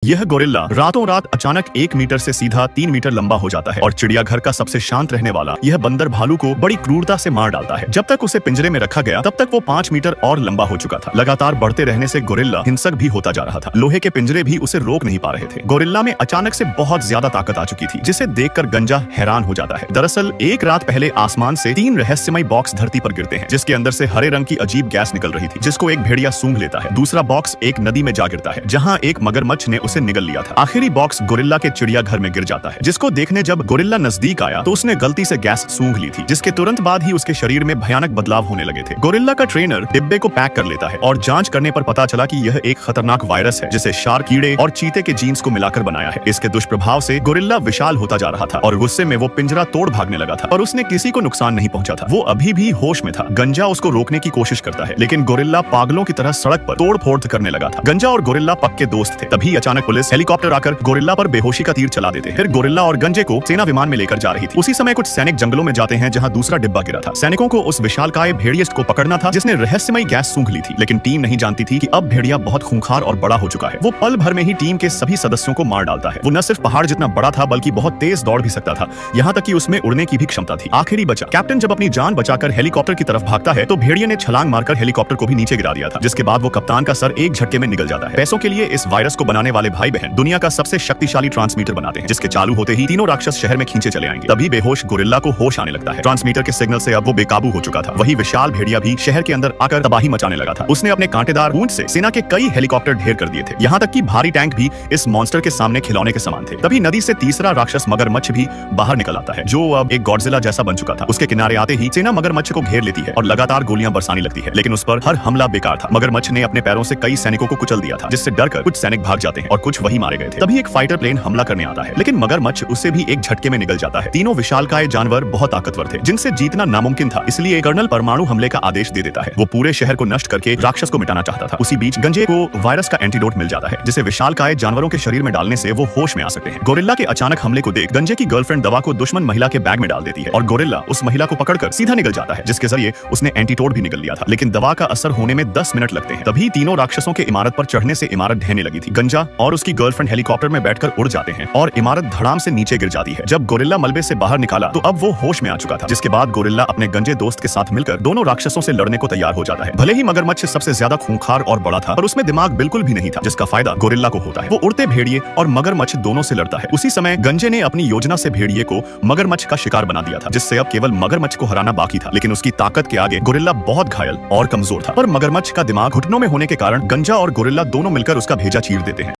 यह गोरिल्ला रातों रात अचानक 1 मीटर से सीधा 3 मीटर लंबा हो जाता है और चिड़ियाघर का सबसे शांत रहने वाला यह बंदर भालू को बड़ी क्रूरता से मार डालता है। जब तक उसे पिंजरे में रखा गया तब तक वो 5 मीटर और लंबा हो चुका था। लगातार बढ़ते रहने से गोरिल्ला हिंसक भी होता जा रहा था। लोहे के पिंजरे भी उसे रोक नहीं पा रहे थे। गोरिल्ला में अचानक से बहुत ज्यादा ताकत आ चुकी थी, जिसे देखकर गंजा हैरान हो जाता है। दरअसल एक रात पहले आसमान से 3 रहस्यमय बॉक्स धरती पर गिरते हैं, जिसके अंदर से हरे रंग की अजीब गैस निकल रही थी, जिसको एक भेड़िया सूंघ लेता है। दूसरा बॉक्स एक नदी में जा गिरता है, जहाँ एक मगरमच्छ ने उसे निगल लिया था। आखिरी बॉक्स गोरिल्ला के चिड़ियाघर में गिर जाता है, जिसको देखने जब गोरिल्ला नजदीक आया तो उसने गलती से गैस सूंघ ली थी, जिसके तुरंत बाद ही उसके शरीर में भयानक बदलाव होने लगे थे। गोरिल्ला का ट्रेनर डिब्बे को पैक कर लेता है और जांच करने पर पता चला कि यह एक खतरनाक वायरस है, जिसे शार्क, कीड़े और चीते के जीन्स को मिलाकर बनाया है। इसके दुष्प्रभाव से गोरिल्ला विशाल होता जा रहा था और गुस्से में वो पिंजरा तोड़ भागने लगा था, और उसने किसी को नुकसान नहीं पहुंचा था। वो अभी भी होश में था। गंजा उसको रोकने की कोशिश करता है, लेकिन गोरिल्ला पागलों की तरह सड़क पर तोड़ फोड़ करने लगा था। गंजा और गोरिल्ला पक्के दोस्त थे। तभी अचानक पुलिस हेलीकॉप्टर आकर गोरिल्ला पर बेहोशी का तीर चला देते हैं। फिर गोरिल्ला और गंजे को सेना विमान में लेकर जा रही थी। उसी समय कुछ सैनिक जंगलों में जाते हैं, जहां दूसरा डिब्बा गिरा था। सैनिकों को उस विशालकाय भेड़िया को पकड़ना था, जिसने रहस्यमय गैस सूंघ ली थी, लेकिन टीम नहीं जानती थी कि अब भेड़िया बहुत खूंखार और बड़ा हो चुका है। वो पल भर में ही टीम के सभी सदस्यों को मार डालता है। वो न सिर्फ पहाड़ जितना बड़ा था, बल्कि बहुत तेज दौड़ भी सकता था, यहाँ तक कि उसमें उड़ने की भी क्षमता थी। आखिरी बचा। कैप्टन जब अपनी जान बचाकर हेलीकॉप्टर की तरफ भागता है तो भेड़िया ने छलांग मारकर हेलीकॉप्टर को भी नीचे गिरा दिया था, जिसके बाद वो कप्तान का सर एक झटके में निकल जाता है। पैसों के लिए इस वायरस को बनाने वाले भाई बहन दुनिया का सबसे शक्तिशाली ट्रांसमीटर बनाते हैं, जिसके चालू होते ही तीनों राक्षस शहर में खींचे चले आएंगे। तभी बेहोश गोरिल्ला को होश आने लगता है। ट्रांसमीटर के सिग्नल से अब वो बेकाबू हो चुका था। वही विशाल भेड़िया भी शहर के अंदर आकर तबाही मचाने लगा था। उसने अपने कांटेदार पूंछ से सेना के कई हेलीकॉप्टर ढेर कर दिए थे, यहाँ तक कि भारी टैंक भी इस मॉन्स्टर के सामने खिलौने के समान थे। तभी नदी से तीसरा राक्षस मगरमच्छ भी बाहर निकल आता है, जो अब एक गॉडजिला जैसा बन चुका था। उसके किनारे आते ही सेना मगरमच्छ को घेर लेती है और लगातार गोलियां बरसाने लगती है, लेकिन उस पर हर हमला बेकार था। मगरमच्छ ने अपने पैरों से कई सैनिकों को कुचल दिया था, जिससे डरकर कुछ सैनिक भाग जाते हैं और कुछ वही मारे गए थे। तभी एक फाइटर प्लेन हमला करने आता है, लेकिन मगरमच्छ उससे भी एक झटके में निकल जाता है। तीनों विशालकाय जानवर बहुत ताकतवर थे, जिनसे जीतना नामुमकिन था, इसलिए कर्नल परमाणु हमले का आदेश दे देता है। वो पूरे शहर को नष्ट करके राक्षस को मिटाना चाहता था। उसी बीच गंजे को वायरस का एंटीडोट मिल जाता है, जिसे विशालकाय जानवरों के शरीर में डालने से वो होश में आ सकते हैं। गोरिल्ला के अचानक हमले को देख गंजे की गर्लफ्रेंड दवा को दुश्मन महिला के बैग में डाल देती है और गोरिल्ला उस महिला को पकड़कर सीधा निकल जाता है, जिसके जरिए उसने एंटीडोट भी निकल लिया था। लेकिन दवा का असर होने में 10 मिनट लगते हैं। तभी तीनों राक्षसों के इमारत पर चढ़ने से इमारत ढहने लगी थी। गंजा और उसकी गर्लफ्रेंड हेलीकॉप्टर में बैठकर उड़ जाते हैं और इमारत धड़ाम से नीचे गिर जाती है। जब गोरिल्ला मलबे से बाहर निकाला तो अब वो होश में आ चुका था, जिसके बाद गोरिल्ला अपने गंजे दोस्त के साथ मिलकर दोनों राक्षसों से लड़ने को तैयार हो जाता है। भले ही मगरमच्छ सबसे ज्यादा खूंखार और बड़ा था, पर उसमें दिमाग बिल्कुल भी नहीं था, जिसका फायदा गोरिल्ला को होता है। वो उड़ते भेड़िए और मगरमच्छ दोनों से लड़ता है। उसी समय गंजे ने अपनी योजना से भेड़िए को मगरमच्छ का शिकार बना दिया था, जिससे अब केवल मगरमच्छ को हराना बाकी था। लेकिन उसकी ताकत के आगे गोरिल्ला बहुत घायल और कमजोर था। पर मगरमच्छ का दिमाग घुटनों में होने के कारण गंजा और गोरिल्ला दोनों मिलकर उसका भेजा चीर देते हैं।